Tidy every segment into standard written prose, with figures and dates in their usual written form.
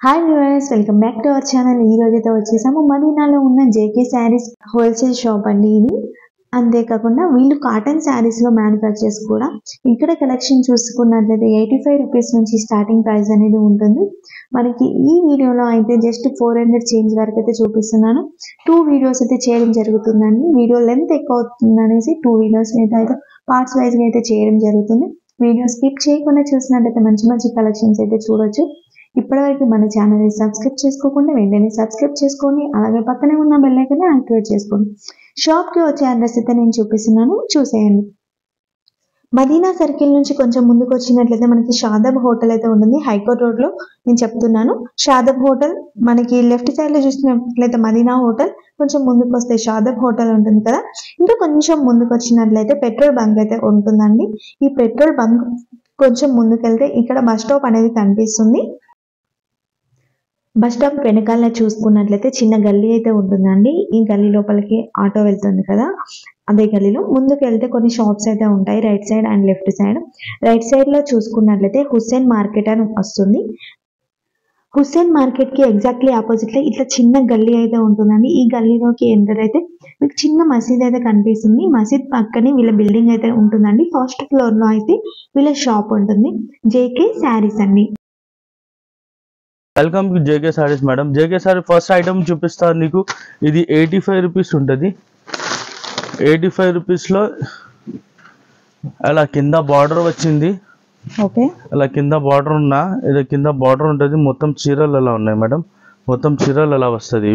Hi viewers, welcome back to our channel. ఈ రోజైతే వచ్చేసాము మదీనాలో ఉన్న జేకే శారీస్ హోల్సేల్ షాప్ అండి ఇది. అంతేకాకుండా వీళ్ళు కాటన్ శారీస్లో మ్యానుఫ్యాక్చర్స్ కూడా. ఇక్కడ కలెక్షన్ చూసుకున్నట్లయితే 85 రూపీస్ నుంచి స్టార్టింగ్ ప్రైస్ అనేది ఉంటుంది. మనకి ఈ వీడియోలో అయితే జస్ట్ 400 చేంజ్ వరకు అయితే చూపిస్తున్నాను. 2 వీడియోస్ అయితే చేయడం జరుగుతుందండి. వీడియో లెంత్ ఎక్కువ అవుతుంది అనేసి 2 వీడియోస్ అయితే పార్ట్స్ వైజ్గా అయితే చేయడం జరుగుతుంది. వీడియో స్కిప్ చేయకుండా చూసినట్లయితే మంచి మంచి కలెక్షన్స్ అయితే చూడొచ్చు. ఇప్పటివరకు మన ఛానల్ని సబ్స్క్రైబ్ చేసుకోకుండా వెంటనే సబ్స్క్రైబ్ చేసుకోండి. అలాగే పక్కనే ఉన్న బెల్ ఐకాన్ని యాక్టివేట్ చేసుకోండి. షాప్కి వచ్చే అడ్రస్ అయితే నేను చూపిస్తున్నాను, చూసేయండి. మదీనా సర్కిల్ నుంచి కొంచెం ముందుకు వచ్చినట్లయితే మనకి షాదాబ్ హోటల్ అయితే ఉంటుంది. హైకోర్ట్ రోడ్లో నేను చెప్తున్నాను. షాదాబ్ హోటల్ మనకి లెఫ్ట్ సైడ్లో చూసినట్లయితే మదీనా హోటల్, కొంచెం ముందుకు వస్తే షాదాబ్ హోటల్ ఉంటుంది కదా. ఇంకా కొంచెం ముందుకు వచ్చినట్లయితే పెట్రోల్ బంక్ అయితే ఉంటుందండి. ఈ పెట్రోల్ బంక్ కొంచెం ముందుకెళ్తే ఇక్కడ బస్ స్టాప్ అనేది కనిపిస్తుంది. బస్ స్టాప్ వెనకాల చూసుకున్నట్లయితే చిన్న గల్లీ అయితే ఉంటుందండి. ఈ గల్లీ లోపలికి ఆటో వెళ్తుంది కదా, అదే గల్లీలో ముందుకు వెళ్తే కొన్ని షాప్స్ అయితే ఉంటాయి right side and left side. Right side లో చూసుకున్నట్లయితే హుస్సేన్ మార్కెట్ అని వస్తుంది. హుస్సేన్ మార్కెట్ కి ఎగ్జాక్ట్లీ ఆపోజిట్ లో ఇట్లా చిన్న గల్లీ అయితే ఉంటుందండి. ఈ గల్లీలోకి ఎంటర్ అయితే మీకు చిన్న మసీద్ అయితే కనిపిస్తుంది. మసీద్ పక్కనే వీళ్ళ బిల్డింగ్ అయితే ఉంటుందండి. ఫస్ట్ ఫ్లోర్ లో అయితే వీళ్ళ షాప్ ఉంటుంది, జేకే శారీస్ అండి. Welcome to JK saris madam. JK sorry first item చూపిస్తాను నీకు. ఇది 85 రూపీస్ ఉంటుంది. 85 రూపీస్లో అలా కింద బార్డర్ వచ్చింది. ఓకే, అలా కింద బార్డర్ ఉన్నా ఇది కింద బార్డర్ ఉంటుంది. మొత్తం చీరలు అలా ఉన్నాయి మేడం. మొత్తం చీరలు అలా వస్తుంది.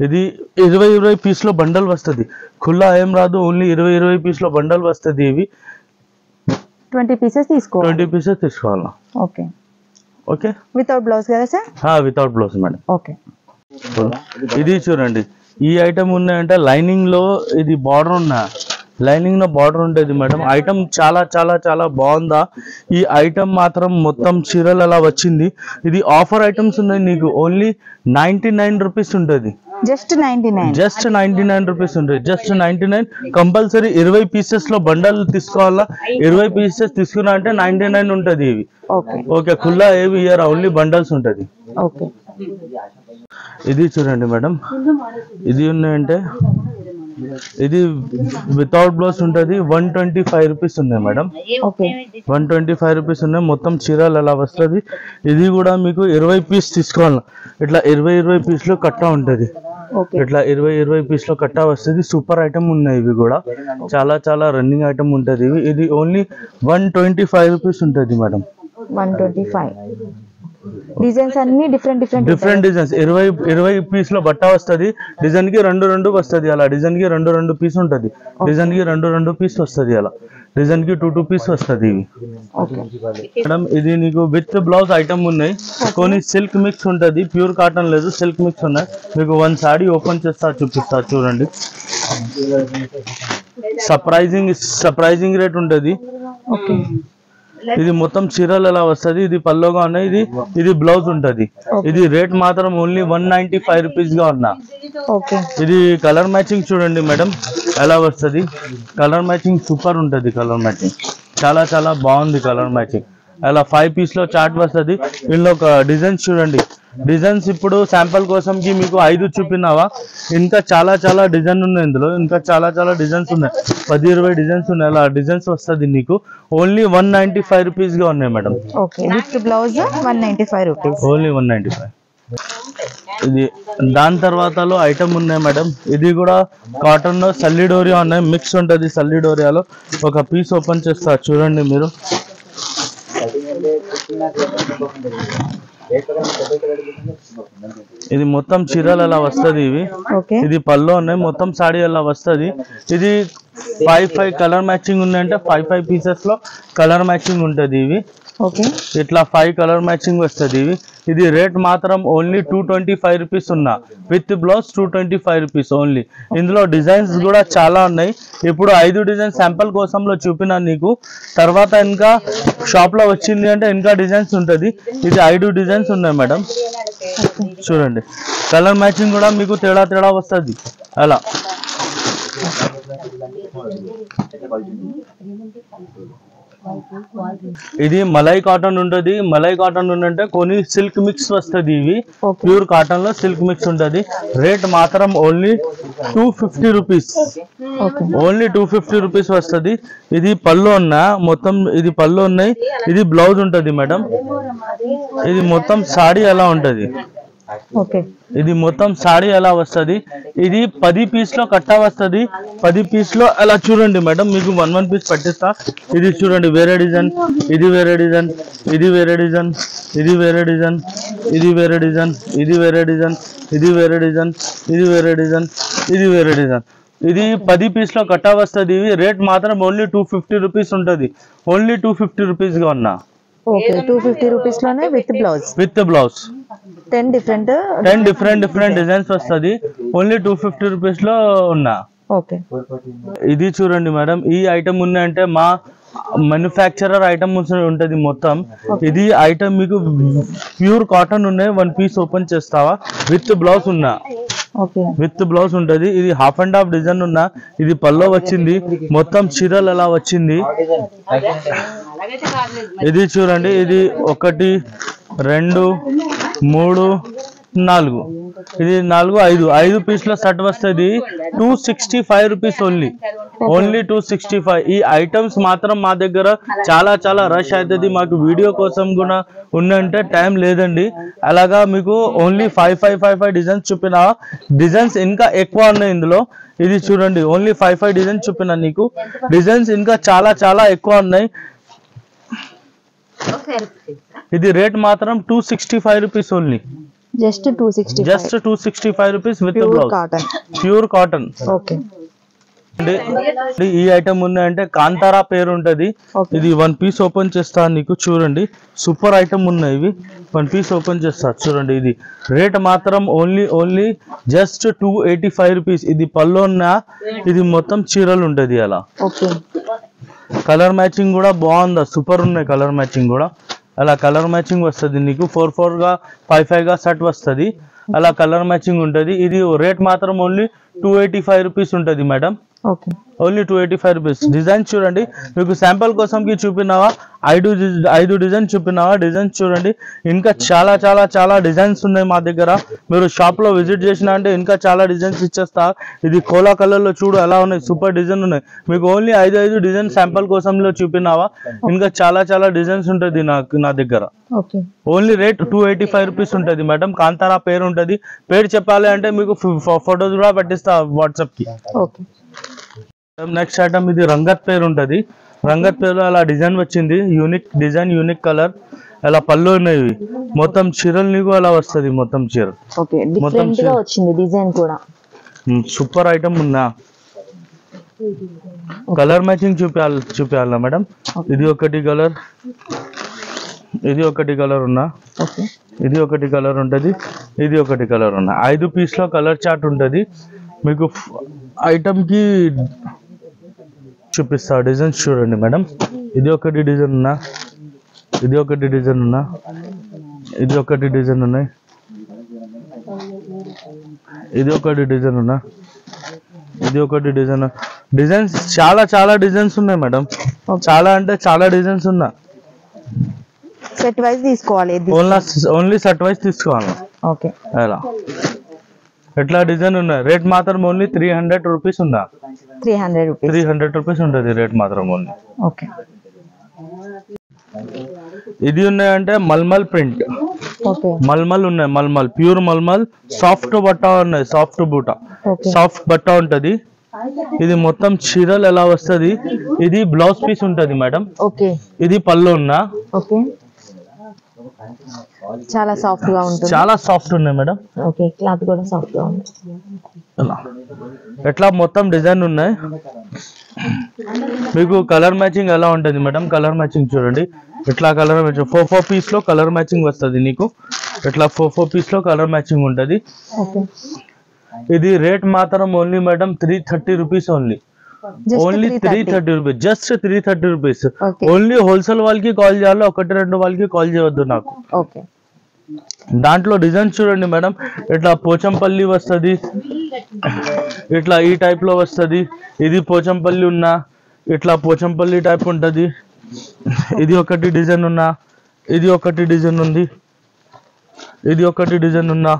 ఇది 20 పీస్లో బండల్ వస్తుంది. ఖుల్లా ఏం రాదు, ఓన్లీ 20 పీస్లో బండల్ వస్తుంది. ఇవి 20 పీసెస్ తీసుకోవాలి. 20 పీసెస్ తీసుకోవాలా. ఓకే ఓకే, వితౌట్ బ్లౌజ్ కదా sir? Without blouse madam. Okay, ఇది చూడండి. ఈ ఐటమ్ ఉన్నాయంటే లైనింగ్ లో ఇది బార్డర్ ఉన్నా, లైనింగ్ లో బార్డర్ ఉంటుంది మేడం. ఐటమ్ చాలా చాలా చాలా బాగుందా. ఈ ఐటమ్ మాత్రం మొత్తం చీరలు అలా వచ్చింది. ఇది ఆఫర్ ఐటమ్స్ ఉన్నాయి నీకు. ఓన్లీ 99 రూపీస్ ఉంటుంది. జస్ట్ 99 రూపీస్ ఉంటుంది. జస్ట్ 99. కంపల్సరీ 20 పీసెస్ లో బండల్ తీసుకోవాలా. 20 పీసెస్ తీసుకున్నా అంటే 99 ఉంటుంది. ఇవి ఓకే, ఖుల్లా ఏవి ఇయర్, ఓన్లీ బండల్స్ ఉంటుంది. ఇది చూడండి మేడం. ఇది ఉన్నాయంటే ఇది వితౌట్ బ్లౌజ్ ఉంటుంది. 125 రూపీస్ ఉన్నాయి మేడం. 125 రూపీస్ ఉన్నాయి. మొత్తం చీరలు అలా వస్తుంది. ఇది కూడా మీకు 20 పీస్ తీసుకోవాలి. ఇట్లా 20 పీస్లో కట్టా ఉంటుంది. ఇట్లా 20 పీస్లో కట్టా వస్తుంది. సూపర్ ఐటమ్ ఉన్నాయి. ఇవి కూడా చాలా చాలా రన్నింగ్ ఐటమ్ ఉంటుంది. ఇది ఓన్లీ 125 రూపీస్ ఉంటుంది మేడం. 125 డిజైన్స్ అన్ని డిఫరెంట్ డిజైన్స్. 20 పీస్ లో బట్ట వస్తుంది. డిజైన్ కి రెండు వస్తుంది. అలా డిజైన్ కి రెండు పీస్ ఉంటుంది. డిజైన్ కి రెండు పీస్ వస్తుంది. అలా డిజైన్ కి 2 పీస్ వస్తుంది. ఇవి మేడం ఇది నీకు విత్ బ్లౌజ్ ఐటమ్ ఉన్నాయి. కొన్ని సిల్క్ మిక్స్ ఉంటుంది, ప్యూర్ కాటన్ లేదు, సిల్క్ మిక్స్ ఉన్నాయి. మీకు 1 సారీ ఓపెన్ చేస్తా, చూపిస్తా చూడండి. సర్ప్రైజింగ్ రేట్ ఉంటుంది. ఇది మొత్తం చీరలు ఎలా వస్తుంది. ఇది పల్లోగా ఉన్నాయి. ఇది బ్లౌజ్ ఉంటుంది. ఇది రేట్ మాత్రం ఓన్లీ 195 రూపీస్ గా ఉన్నా. ఇది కలర్ మ్యాచింగ్ చూడండి మేడం ఎలా వస్తుంది. కలర్ మ్యాచింగ్ సూపర్ ఉంటుంది. కలర్ మ్యాచింగ్ చాలా చాలా బాగుంది. కలర్ మ్యాచింగ్ అలా 5 పీస్ లో చార్ట్ వస్తుంది. ఇందులో ఒక డిజైన్స్ చూడండి. డిజైన్స్ ఇప్పుడు శాంపుల్ కోసం కి మీకు 5 చూపినావా, ఇంకా చాలా చాలా డిజైన్ ఉన్నాయి. ఇందులో ఇంకా చాలా చాలా డిజైన్స్ ఉన్నాయి. 10-20 డిజైన్స్ ఉన్నాయి. అలా డిజైన్స్ వస్తుంది నీకు. ఓన్లీ 195 రూపీస్ గా ఉన్నాయి మేడం. Blouse 195 rupees, only 195. ఇది దాని తర్వాతలో ఐటమ్ ఉన్నాయి మేడం. ఇది కూడా కాటన్ లో సల్లిడోరియా ఉన్నాయి. మిక్స్ ఉంటుంది. సల్లిడోరియాలో ఒక పీస్ ఓపెన్ చేస్తా చూడండి మీరు. ఇది మొత్తం చీరలు అలా వస్తుంది. ఇది పల్లో ఉన్నాయి. మొత్తం సాడీ అలా వస్తుంది. ఇది 5 కలర్ మ్యాచింగ్ ఉన్నాయంటే 5 పీసెస్ లో కలర్ మ్యాచింగ్ ఉంటుంది. ఇవి ఇట్లా 5 కలర్ మ్యాచింగ్ వస్తుంది. ఇది రేట్ మాత్రం ఓన్లీ 225 రూపీస్ ఉన్నా. With blouse 225 rupees only. ఇందులో డిజైన్స్ కూడా చాలా ఉన్నాయి. ఇప్పుడు 5 డిజైన్ శాంపుల్ కోసంలో చూపినా నీకు. తర్వాత ఇంకా షాప్ లో వచ్చింది అంటే ఇంకా డిజైన్స్ ఉంటుంది. ఇది 5 డిజైన్స్ ఉన్నాయి మేడం. చూడండి కలర్ మ్యాచింగ్ కూడా మీకు తేడా వస్తుంది. అలా ఇది మలై కాటన్ ఉంటది. మలై కాటన్ ఉంటే కొన్ని సిల్క్ మిక్స్ వస్తుంది. ఇవి ప్యూర్ కాటన్ లో సిల్క్ మిక్స్ ఉంటది. రేట్ మాత్రం ఓన్లీ 250 రూపీస్. ఓన్లీ 250 రూపీస్ వస్తుంది. ఇది పళ్ళు ఉన్నా మొత్తం, ఇది పళ్ళు ఉన్నాయి. ఇది బ్లౌజ్ ఉంటది మేడం. ఇది మొత్తం సాడీ ఎలా ఉంటది. ఇది మొత్తం సాడీ ఎలా వస్తుంది. ఇది 10 పీస్ లో కట్ట వస్తుంది. 10 పీస్ లో అలా చూడండి మేడం, మీకు 1 పీస్ పట్టిస్తా. ఇది చూడండి వేరే డిజైన్, ఇది వేరే డిజైన్, ఇది వేరే డిజైన్, ఇది వేరే డిజైన్, ఇది వేరే డిజైన్, ఇది వేరే డిజైన్, ఇది వేరే డిజైన్, ఇది వేరే డిజైన్, ఇది వేరే డిజైన్. ఇది 10 పీస్ లో కట్ట వస్తుంది. ఇవి రేట్ మాత్రం ఓన్లీ 250 రూపీస్ ఉంటుంది. ఓన్లీ 250 రూపీస్ గా ఉన్నా. 250 రూపీస్ లోనే విత్ బ్లౌజ్ 10 డిఫరెంట్ డిజైన్స్ వస్తుంది. ఓన్లీ 250 రూపీస్ లో ఉన్నా. ఇది చూడండి మేడం, ఈ ఐటమ్ ఉన్నాయంటే మా మ్యానుఫ్యాక్చరర్ ఐటమ్ ఉంటది మొత్తం. ఇది ఐటమ్ మీకు ప్యూర్ కాటన్ ఉన్నాయి. 1 పీస్ ఓపెన్ చేస్తావా విత్ బ్లౌజ్ ఉన్నా. విత్ బ్లౌజ్ ఉంటది. ఇది హాఫ్ అండ్ హాఫ్ డిజైన్ ఉన్నా. ఇది పల్లో వచ్చింది. మొత్తం చీరలు అలా వచ్చింది. ఇది చూడండి, ఇది 1 2 3 4, ఇది 4 5 పీస్ల సెట్ వస్తుంది. 265 రూపీస్ ఓన్లీ. 265. ఈ ఐటమ్స్ మాత్రం మా దగ్గర చాలా రష్ అవుతుంది. మాకు వీడియో కోసం కూడా ఉందంటే టైం లేదండి. అలాగా మీకు ఓన్లీ 5 డిజైన్స్ చూపినా. డిజైన్స్ ఇంకా ఎక్కువ ఉన్నాయి ఇందులో. ఇది చూడండి, ఓన్లీ 5 డిజైన్స్ చూపినా నీకు. డిజైన్స్ ఇంకా చాలా ఎక్కువ ఉన్నాయి. ఇది రేట్ మాత్రం 265 rupees only. Just 265 rupees with blouse, pure cotton. ఈ ఐటమ్ ఉన్నాయంటే కాంతారా పేరు ఉంటది. ఇది 1 పీస్ ఓపెన్ చేస్తా నీకు. చూడండి సూపర్ ఐటమ్ ఉన్నాయి ఇవి. 1 పీస్ ఓపెన్ చేస్తా చూడండి. ఇది రేట్ మాత్రం ఓన్లీ జస్ట్ 285 రూపీస్. ఇది పళ్ళు ఉన్నా. ఇది మొత్తం చీరలు ఉంటది అలా. కలర్ మ్యాచింగ్ కూడా బాగుందా, సూపర్ ఉన్నాయి కలర్ మ్యాచింగ్ కూడా. అలా కలర్ మ్యాచింగ్ వస్తుంది నీకు. 4 గా 5 గా సెట్ వస్తుంది. అలా కలర్ మ్యాచింగ్ ఉంటుంది. ఇది రేట్ మాత్రం ఓన్లీ 285 రూపీస్ ఉంటుంది మేడం. Only 285 rupees. డిజైన్ చూడండి, మీకు శాంపుల్ కోసం చూపినావా 5 డిజైన్ చూపినావా. డిజైన్స్ చూడండి, ఇంకా చాలా డిజైన్స్ ఉన్నాయి మా దగ్గర. మీరు షాప్ లో విజిట్ చేసినా అంటే ఇంకా చాలా డిజైన్స్ ఇచ్చేస్తా. ఇది కోలా కలర్ లో చూడు ఎలా ఉన్నాయి, సూపర్ డిజైన్ ఉన్నాయి. మీకు ఓన్లీ 5 డిజైన్ శాంపుల్ కోసం చూపినావా. ఇంకా చాలా డిజైన్స్ ఉంటుంది నా దగ్గర. ఓన్లీ రేట్ 285 రూపీస్ ఉంటుంది మేడం. కాంతారా పేరు ఉంటుంది. పేరు చెప్పాలి అంటే మీకు ఫోటోస్ కూడా పెట్టిస్తా వాట్సాప్ కి. నెక్స్ట్ ఐటమ్ ఇది రంగత్ పేరు ఉంటది. రంగత్ పేరు అలా డిజైన్ వచ్చింది. Unique design, unique colour. అలా పళ్ళు ఉన్నాయి. మొత్తం చీరలు నీకు అలా వస్తుంది. మొత్తం చీర సూపర్ ఐటమ్ ఉన్నా. కలర్ మ్యాచింగ్ చూపించాలా మేడం. ఇది ఒకటి కలర్, ఇది ఒకటి కలర్ ఉన్నా. ఇది ఒకటి కలర్ ఉంటది, ఇది ఒకటి కలర్ ఉన్నా. 5 పీస్ లో కలర్ చార్ట్ ఉంటది మీకు. ఐటమ్ కి చూపిస్తా. డిజైన్స్ చూడండి మేడం. ఇది ఒకటి డిజైన్ ఉన్నా, ఇది ఒకటి డిజైన్ ఉన్నా, ఇది ఒకటి డిజైన్ ఉన్నాయి, ఇది ఒకటి డిజైన్ ఉన్నా, ఇది ఒకటి డిజైన్. డిజైన్స్ చాలా డిజైన్స్ ఉన్నాయి మేడం. చాలా అంటే చాలా డిజైన్స్ ఉన్నా. సెట్ వైజ్ తీసుకోవాలి. ఓన్లీ సెట్ వైజ్ తీసుకోవాలి. అలా ఎట్లా డిజైన్ ఉన్నాయి. రేట్ మాత్రం ఓన్లీ 300 రూపీస్ ఉందా. 300 రూపీస్ ఉంటుంది రేట్ మాత్రం ఓన్లీ. ఇది ఉన్నాయంటే మల్మల్ ప్రింట్. మల్మల్ ఉన్నాయి. మల్మల్ ప్యూర్ మల్మల్. సాఫ్ట్ బట్ట ఉన్నాయి. సాఫ్ట్ బట్ట ఉంటది. ఇది మొత్తం చీరలు ఎలా వస్తుంది. ఇది బ్లౌజ్ పీస్ ఉంటది మేడం. ఇది పళ్ళు ఉన్నా. చాలా సాఫ్ట్ గా ఉంటుంది. చాలా సాఫ్ట్ ఉన్నాయి మేడం. క్లాత్ కూడా సాఫ్ట్ గా ఉంది. ఎట్లా మొత్తం డిజైన్ ఉన్నాయి. మీకు కలర్ మ్యాచింగ్ ఎలా ఉంటుంది మేడం. కలర్ మ్యాచింగ్ చూడండి. ఇట్లా కలర్ మ్యాచింగ్ 4 పీస్ లో కలర్ మ్యాచింగ్ వస్తుంది నీకు. ఇట్లా 4 పీస్ లో కలర్ మ్యాచింగ్ ఉంటది. ఇది రేట్ మాత్రం only madam 330 rupees only. Only 330 rupees. Just 330 rupees. Only wholesale వాళ్ళకి కాల్ చేయాలి. 1-2 వాళ్ళకి కాల్ చేయవద్దు నాకు. దాంట్లో డిజైన్ చూడండి మేడం. ఇట్లా పోచంపల్లి వస్తుంది. ఇట్లా ఈ టైప్ లో వస్తుంది. ఇది పోచంపల్లి ఉన్నా. ఇట్లా పోచంపల్లి టైప్ ఉంటది. ఇది ఒకటి డిజైన్ ఉన్నా, ఇది ఒకటి డిజైన్ ఉంది, ఇది ఒకటి డిజైన్ ఉన్నా,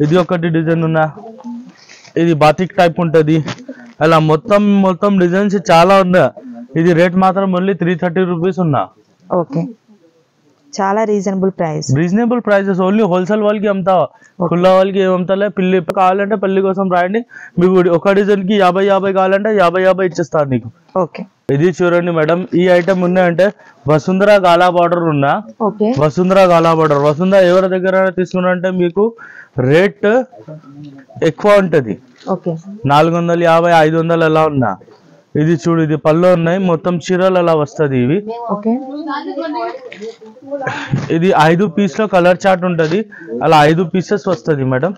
ఇది ఒకటి డిజైన్ ఉన్నా, ఇది బాతిక్ టైప్ ఉంటుంది. అలా మొత్తం డిజైన్స్ చాలా ఉందా. ఇది రేట్ మాత్రం ఓన్లీ 330 రూపీస్ ఉన్నా. ఓకే, చాలా రీజనబుల్ ప్రైజెస్. ఓన్లీ హోల్సేల్ వాళ్ళకి అమ్ముతా, ఖుల్లా వాళ్ళకి ఏం అమ్ముతాలే. పెళ్లి కావాలంటే పెళ్లి కోసం రాయండి, మీకు ఒక డిజైన్ కి 50 కావాలంటే 50 ఇచ్చేస్తారు నీకు. ఓకే, ఇది చూడండి మేడం, ఈ ఐటమ్ ఉన్నాయంటే వసుంధర గాలా బార్డర్ ఉన్నా. వసుంధర గాలా బార్డర్, వసుంధర ఎవరి దగ్గర తీసుకున్నారంటే మీకు రేట్ ఎక్కువ ఉంటది. 450 500 ఎలా ఉన్నా. ఇది చూడు, ఇది పళ్ళు ఉన్నాయి, మొత్తం చీరలు అలా వస్తుంది ఇవి. ఇది 5 పీస్ లో కలర్ చార్ట్ ఉంటది, అలా 5 పీసెస్ వస్తుంది మేడం.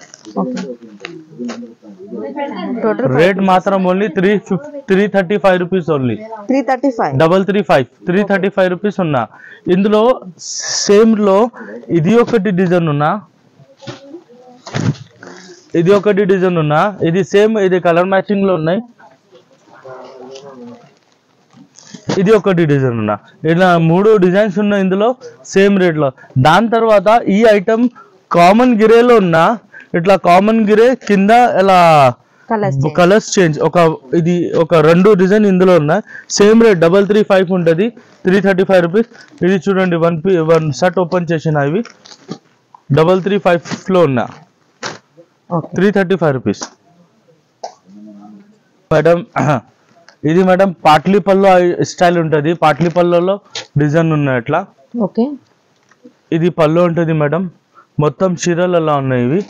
రేట్ మాత్రం ఓన్లీ 335 రూపీస్ ఓన్లీ. 335 రూపీస్ ఉన్నా. ఇందులో సేమ్ లో ఇది ఒకటి డిజైన్ ఉన్నా, ఇది ఒకటి డిజైన్ ఉన్నా, ఇది సేమ్, ఇది కలర్ మ్యాచింగ్ లో ఉన్నాయి. ఇది ఒకటి డిజైన్ ఉన్నా. ఇట్లా 3 డిజైన్స్ ఉన్నాయి ఇందులో సేమ్ రేట్ లో. దాని తర్వాత ఈ ఐటమ్ కామన్ గిరేలో ఉన్నా, ఇట్లా కామన్ గిరే కింద ఇలా కలర్స్ చేంజ్, ఇది ఒక 2 డిజైన్ ఇందులో ఉన్నాయి. సేమ్ రేట్ 335 ఉంటుంది, 335 రూపీస్. ఇది చూడండి, 1 షర్ట్ ఓపెన్ చేసిన ఇవి 335 లో ఉన్నా, 335 రూపీస్ మేడం. ఇది మేడం పాట్లీ పళ్ళు స్టైల్ ఉంటుంది, పాట్లీ పళ్ళులో డిజైన్ ఉన్నాయి అట్లా. ఇది పళ్ళు ఉంటుంది మేడం, మొత్తం చీరలు అలా ఉన్నాయి. ఇవి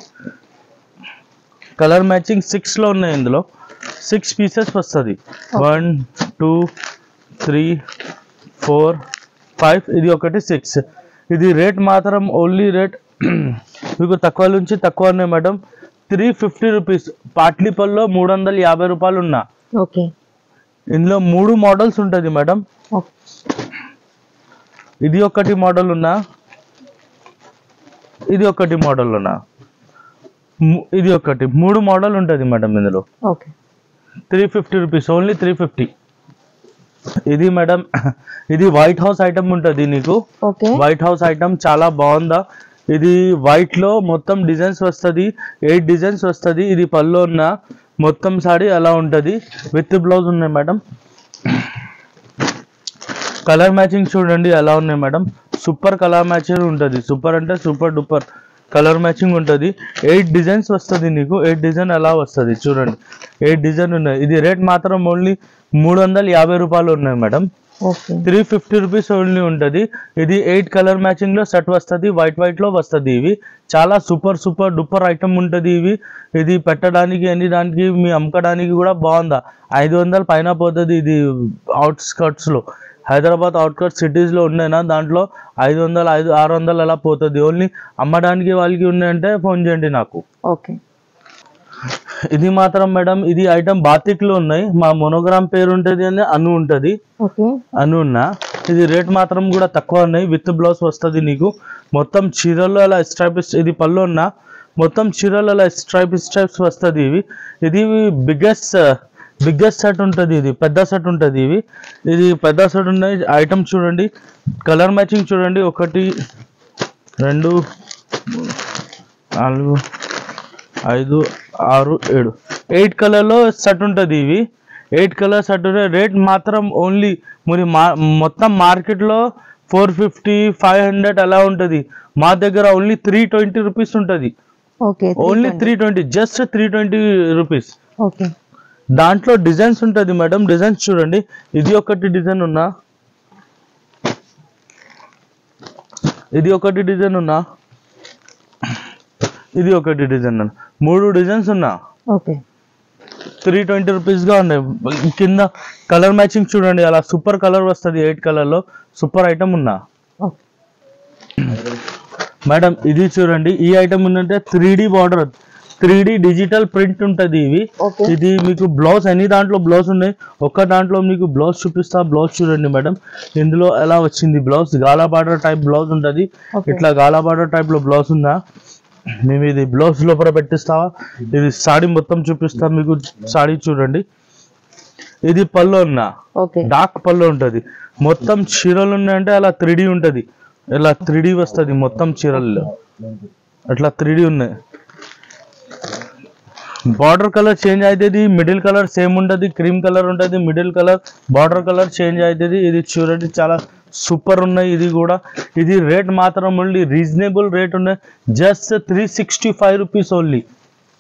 కలర్ మ్యాచింగ్ 6 లో ఉన్నాయి, ఇందులో 6 పీసెస్ వస్తుంది. 1 2 3 4 5, ఇది ఒకటి 6. ఇది రేట్ మాత్రం ఓన్లీ రేట్ మీకు తక్కువ నుంచి తక్కువ ఉన్నాయి మేడం. 350 రూపీస్. పాట్లీ పళ్ళులో 350 రూపాయలు ఉన్నా. ఇందులో 3 మోడల్స్ ఉంటుంది మేడం. ఇది ఒకటి మోడల్ ఉన్నా, ఇది ఒకటి మోడల్ ఉన్నా, ఇది ఒకటి, 3 మోడల్ ఉంటుంది మేడం ఇందులో. 350 రూపీస్ ఓన్లీ, 350. ఇది మేడం, ఇది వైట్ హౌస్ ఐటమ్ ఉంటుంది నీకు. వైట్ హౌస్ ఐటమ్ చాలా బాగుందా. ఇది వైట్ లో మొత్తం డిజైన్స్ వస్తుంది, 8 డిజైన్స్ వస్తుంది. ఇది పళ్ళు ఉన్న మొత్తం సారీ అలా ఉంటుంది, విత్ బ్లౌజ్ ఉన్నాయి మేడం. కలర్ మ్యాచింగ్ చూడండి ఎలా ఉన్నాయి మేడం, సూపర్ కలర్ మ్యాచింగ్ ఉంటుంది. సూపర్ అంటే సూపర్ డూపర్ కలర్ మ్యాచింగ్ ఉంటుంది. 8 డిజైన్స్ వస్తుంది నీకు, 8 డిజైన్ అలా వస్తుంది చూడండి, 8 డిజైన్ ఉన్నాయి. ఇది రేట్ మాత్రం ఓన్లీ 350 రూపాయలు ఉన్నాయి మేడం. 350 రూపీస్ ఓన్లీ ఉంటుంది. ఇది 8 కలర్ మ్యాచింగ్ లో సెట్ వస్తుంది, వైట్ లో వస్తుంది. ఇవి చాలా సూపర్ డూపర్ ఐటమ్ ఉంటుంది ఇవి. ఇది పెట్టడానికి అన్ని దానికి మీ అమ్మకడానికి కూడా బాగుందా. 500 పైన పోతుంది. ఇది అవుట్స్కట్స్ లో, హైదరాబాద్ అవుట్కట్ సిటీస్ లో ఉన్నాయినా, దాంట్లో 500 600 అలా పోతుంది. ఓన్లీ అమ్మడానికి వాళ్ళకి ఉన్నాయంటే ఫోన్ చేయండి నాకు. ఇది మాత్రం మేడం, ఇది ఐటమ్ బాతిక్ లో ఉన్నాయి. మా మోనోగ్రామ్ పేరు ఉంటుంది అని అను ఉంటుంది, అను ఉన్నా. ఇది రేట్ మాత్రం కూడా తక్కువ ఉన్నాయి, విత్ బ్లౌజ్ వస్తుంది నీకు. మొత్తం చీరలు అలా స్ట్రైప్స్, ఇది పళ్ళు ఉన్నా, మొత్తం చీరలు అలా స్ట్రైప్స్ వస్తుంది. ఇది బిగ్గెస్ట్ సెట్ ఉంటుంది, ఇది పెద్ద సెట్ ఉంటుంది. ఇది పెద్ద సెట్ ఉన్నాయి. ఐటమ్ చూడండి, కలర్ మ్యాచింగ్ చూడండి, 1 2 4 5 6 7 8 కలర్ లో సెట్ ఉంటుంది. 8 కలర్ సెట్. రేట్ మాత్రం ఓన్లీ మరి మొత్తం మార్కెట్ లో 450 500 అలా ఉంటుంది. మా దగ్గర ఓన్లీ 320 రూపీస్ ఉంటుంది. Only 320, just 320 rupees. దాంట్లో డిజైన్స్ ఉంటుంది మేడం, డిజైన్స్ చూడండి. ఇది ఒకటి డిజైన్ ఉన్నా, ఇది ఒకటి డిజైన్ ఉన్నా, ఇది ఒకటి డిజైన్ ఉన్నా, 3 డిజైన్స్ ఉన్నా. 320 రూపీస్ గా ఉన్నాయి. కింద కలర్ మ్యాచింగ్ చూడండి, అలా సూపర్ కలర్ వస్తుంది. 8 కలర్ లో సూపర్ ఐటమ్ ఉన్నా మేడం. ఇది చూడండి, ఈ ఐటమ్ ఉందంటే 3D border, 3D digital print ఉంటుంది. ఇది మీకు బ్లౌజ్, అన్ని దాంట్లో బ్లౌజ్ ఉన్నాయి. ఒక్క దాంట్లో మీకు బ్లౌజ్ చూపిస్తా. బ్లౌజ్ చూడండి మేడం, ఇందులో ఎలా వచ్చింది బ్లౌజ్. గాలా బార్డర్ టైప్ బ్లౌజ్ ఉంటుంది. ఇట్లా గాలా బార్డర్ టైప్ లో బ్లౌజ్ ఉందా. మేము ఇది బ్లౌజ్ లోపల పెట్టిస్తావా. ఇది సాడీ మొత్తం చూపిస్తా మీకు. సాడీ చూడండి, ఇది పళ్ళు ఉన్నా ఓకే డార్క్ పళ్ళు ఉంటది. మొత్తం చీరలు ఉన్నాయంటే అలా 3D ఉంటది, ఇలా 3D వస్తుంది మొత్తం చీరల్లో, అట్లా 3D ఉన్నాయి. బార్డర్ కలర్ చేంజ్ అవుతుంది, మిడిల్ కలర్ సేమ్ ఉంటుంది, క్రీమ్ కలర్ ఉంటుంది, middle colour border colour change అవుతుంది. ఇది చూడండి చాలా సూపర్ ఉన్నాయి. ఇది కూడా ఇది రేట్ మాత్రం ఓన్లీ రీజనబుల్ రేట్ ఉన్నాయి, జస్ట్ 365 రూపీస్ ఓన్లీ.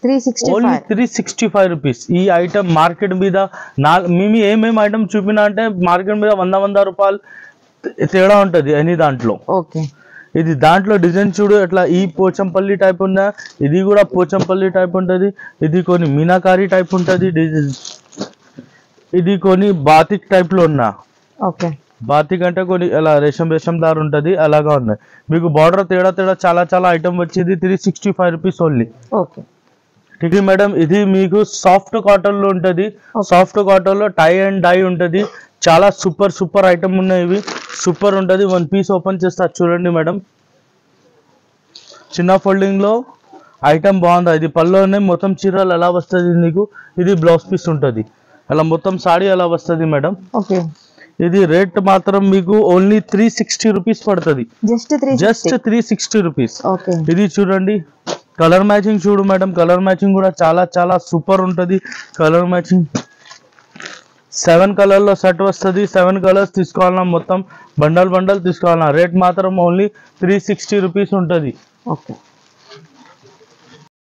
365 రూపీస్. ఈ ఐటమ్ మార్కెట్ మీద మేము ఏమేమి ఐటమ్ చూపినా అంటే మార్కెట్ మీద 100 రూపాయలు తేడా ఉంటుంది అని దాంట్లో. ఓకే ఇది దాంట్లో డిజైన్ చూడు ఎట్లా, ఈ పోచంపల్లి టైప్ ఉందా, ఇది కూడా పోచంపల్లి టైప్ ఉంటుంది, ఇది కొన్ని మీనాకారి టైప్ ఉంటుంది డిజైన్, ఇది కొన్ని బాతిక్ టైప్ లో ఉన్నా. ఓకే బాతిక్ అంటే కొన్ని అలా రేషం దారు ఉంటుంది, అలాగా ఉన్నాయి. మీకు బార్డర్ తేడా చాలా చాలా ఐటమ్ వచ్చేది 365 రూపీస్ ఓన్లీ. ఓకే ఇది మేడం ఇది మీకు సాఫ్ట్ కాటన్ లో ఉంటది, సాఫ్ట్ కాటన్ లో టై అండ్ డై ఉంటది. చాలా సూపర్ ఐటమ్ ఉన్నాయి, ఇవి సూపర్ ఉంటది. 1 పీస్ ఓపెన్ చేస్తా చూడండి మేడం, చిన్న ఫోల్డింగ్ లో ఐటమ్ బాగుంది. ఇది పళ్ళునే మొత్తం చీరలు ఎలా వస్తుంది నీకు, ఇది బ్లౌజ్ పీస్ ఉంటది, అలా మొత్తం సాడీ ఎలా వస్తుంది మేడం. ఓకే ఇది రేట్ మాత్రం మీకు ఓన్లీ 360 రూపీస్ పడుతుంది, జస్ట్ 360 రూపీస్. ఓకే ఇది చూడండి కలర్ మ్యాచింగ్ చూడు మేడం, కలర్ మ్యాచింగ్ కూడా చాలా సూపర్ ఉంటుంది. కలర్ మ్యాచింగ్ 7 కలర్ లో సెట్ వస్తుంది, 7 కలర్స్ తీసుకోవాలన్నా మొత్తం బండల్ తీసుకోవాలన్నా రేట్ మాత్రం ఓన్లీ 360 రూపీస్ ఉంటుంది. ఓకే